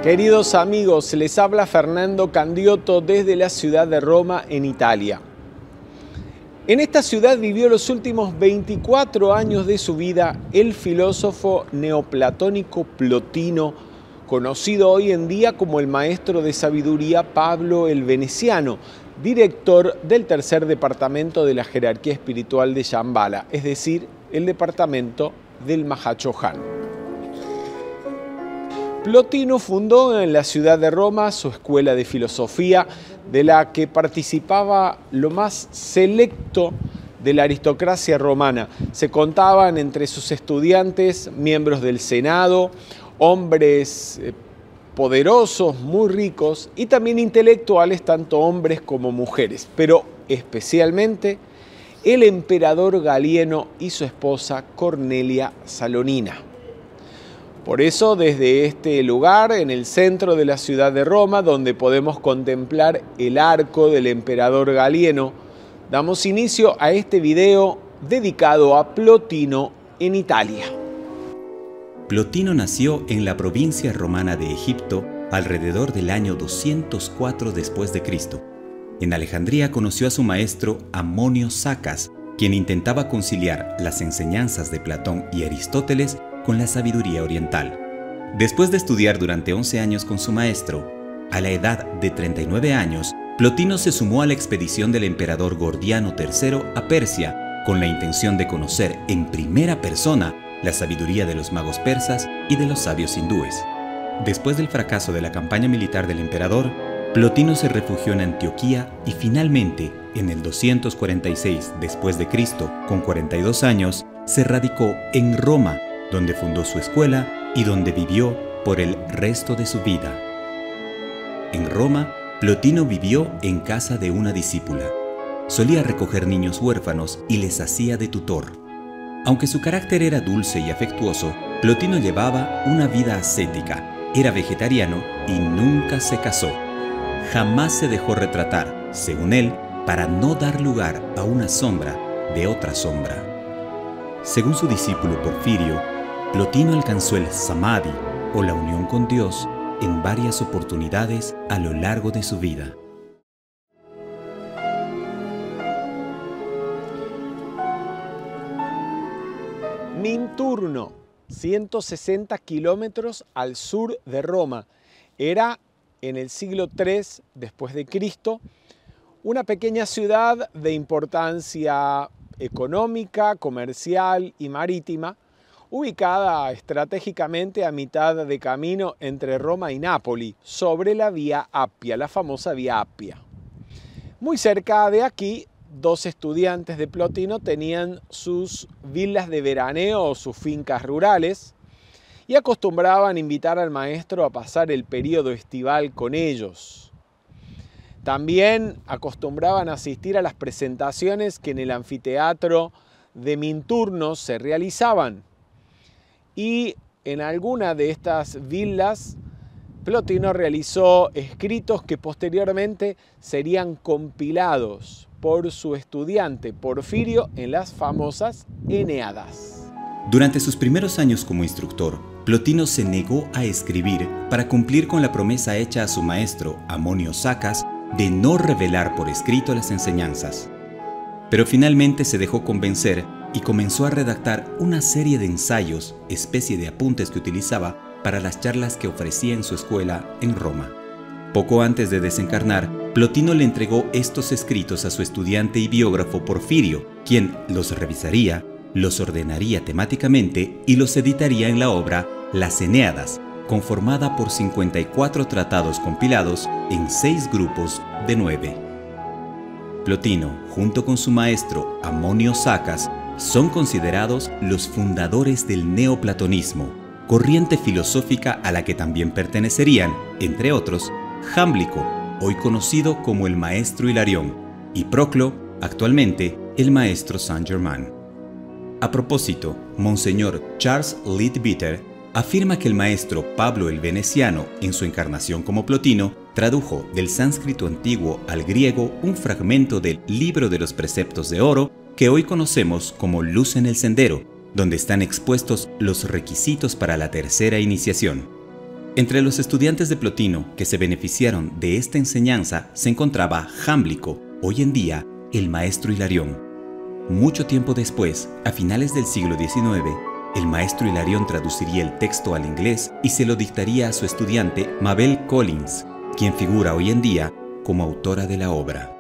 Queridos amigos, les habla Fernando Candiotto desde la ciudad de Roma, en Italia. En esta ciudad vivió los últimos 24 años de su vida el filósofo neoplatónico Plotino, conocido hoy en día como el maestro de sabiduría Pablo el Veneciano, director del tercer departamento de la jerarquía espiritual de Shambhala, es decir, el departamento del Mahachohan. Plotino fundó en la ciudad de Roma su escuela de filosofía, de la que participaba lo más selecto de la aristocracia romana. Se contaban entre sus estudiantes miembros del Senado, hombres poderosos, muy ricos, y también intelectuales, tanto hombres como mujeres, pero especialmente el emperador Galieno y su esposa Cornelia Salonina. Por eso, desde este lugar, en el centro de la ciudad de Roma, donde podemos contemplar el arco del emperador Galieno, damos inicio a este video dedicado a Plotino en Italia. Plotino nació en la provincia romana de Egipto alrededor del año 204 después de Cristo. En Alejandría conoció a su maestro Amonio Sacas, quien intentaba conciliar las enseñanzas de Platón y Aristóteles con la sabiduría oriental. Después de estudiar durante 11 años con su maestro, a la edad de 39 años, Plotino se sumó a la expedición del emperador Gordiano III a Persia con la intención de conocer en primera persona la sabiduría de los magos persas y de los sabios hindúes. Después del fracaso de la campaña militar del emperador, Plotino se refugió en Antioquía y finalmente, en el 246 después de Cristo, con 42 años, se radicó en Roma, donde fundó su escuela y donde vivió por el resto de su vida. En Roma, Plotino vivió en casa de una discípula. Solía recoger niños huérfanos y les hacía de tutor. Aunque su carácter era dulce y afectuoso, Plotino llevaba una vida ascética, era vegetariano y nunca se casó. Jamás se dejó retratar, según él, para no dar lugar a una sombra de otra sombra. Según su discípulo Porfirio, Plotino alcanzó el Samadhi, o la unión con Dios, en varias oportunidades a lo largo de su vida. Minturno, 160 kilómetros al sur de Roma. Era, en el siglo III después de Cristo, una pequeña ciudad de importancia económica, comercial y marítima, ubicada estratégicamente a mitad de camino entre Roma y Nápoli, sobre la Vía Appia, la famosa Vía Appia. Muy cerca de aquí, dos estudiantes de Plotino tenían sus villas de veraneo o sus fincas rurales y acostumbraban invitar al maestro a pasar el periodo estival con ellos. También acostumbraban asistir a las presentaciones que en el anfiteatro de Minturno se realizaban. Y en alguna de estas villas, Plotino realizó escritos que posteriormente serían compilados por su estudiante Porfirio en las famosas Eneadas. Durante sus primeros años como instructor, Plotino se negó a escribir para cumplir con la promesa hecha a su maestro Amonio Sacas de no revelar por escrito las enseñanzas. Pero finalmente se dejó convencer y comenzó a redactar una serie de ensayos, especie de apuntes que utilizaba para las charlas que ofrecía en su escuela en Roma. Poco antes de desencarnar, Plotino le entregó estos escritos a su estudiante y biógrafo Porfirio, quien los revisaría, los ordenaría temáticamente y los editaría en la obra Las Eneadas, conformada por 54 tratados compilados en 6 grupos de 9. Plotino, junto con su maestro Amonio Sacas, son considerados los fundadores del neoplatonismo, corriente filosófica a la que también pertenecerían, entre otros, Jámblico, hoy conocido como el maestro Hilarión, y Proclo, actualmente el maestro Saint-Germain. A propósito, Monseñor Charles Leadbeater afirma que el maestro Pablo el Veneciano, en su encarnación como Plotino, tradujo del sánscrito antiguo al griego un fragmento del Libro de los Preceptos de Oro que hoy conocemos como Luz en el Sendero, donde están expuestos los requisitos para la tercera iniciación. Entre los estudiantes de Plotino que se beneficiaron de esta enseñanza se encontraba Jámblico, hoy en día el maestro Hilarión. Mucho tiempo después, a finales del siglo XIX, el maestro Hilarión traduciría el texto al inglés y se lo dictaría a su estudiante Mabel Collins, quien figura hoy en día como autora de la obra.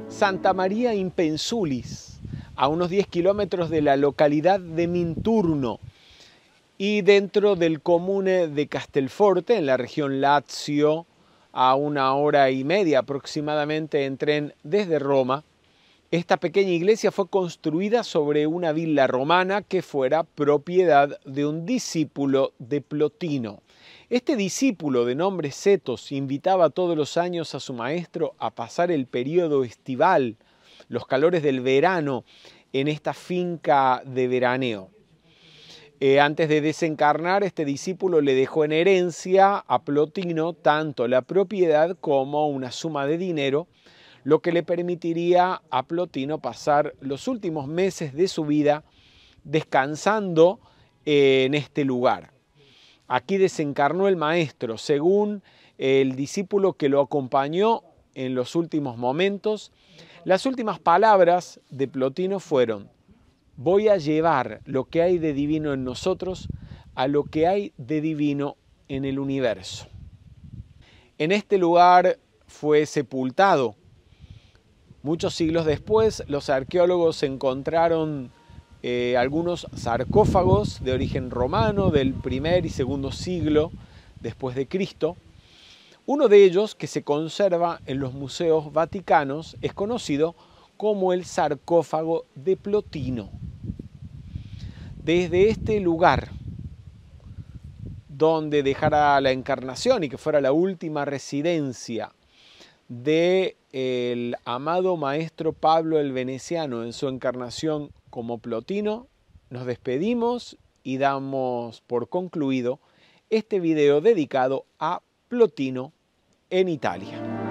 Santa María in Pensulis, a unos 10 kilómetros de la localidad de Minturno y dentro del comune de Castelforte, en la región Lazio, a 1 hora y media aproximadamente en tren desde Roma. Esta pequeña iglesia fue construida sobre una villa romana que fuera propiedad de un discípulo de Plotino. Este discípulo de nombre Setos invitaba todos los años a su maestro a pasar el periodo estival, los calores del verano, en esta finca de veraneo. Antes de desencarnar, este discípulo le dejó en herencia a Plotino tanto la propiedad como una suma de dinero, lo que le permitiría a Plotino pasar los últimos meses de su vida descansando en este lugar. Aquí desencarnó el maestro, según el discípulo que lo acompañó en los últimos momentos. Las últimas palabras de Plotino fueron: voy a llevar lo que hay de divino en nosotros a lo que hay de divino en el universo. En este lugar fue sepultado. Muchos siglos después, los arqueólogos encontraron algunos sarcófagos de origen romano del primer y segundo siglo después de Cristo. Uno de ellos, que se conserva en los museos vaticanos, es conocido como el sarcófago de Plotino. Desde este lugar, donde dejara la encarnación y que fuera la última residencia del amado maestro Pablo el Veneciano en su encarnación como Plotino, nos despedimos y damos por concluido este video dedicado a Plotino en Italia.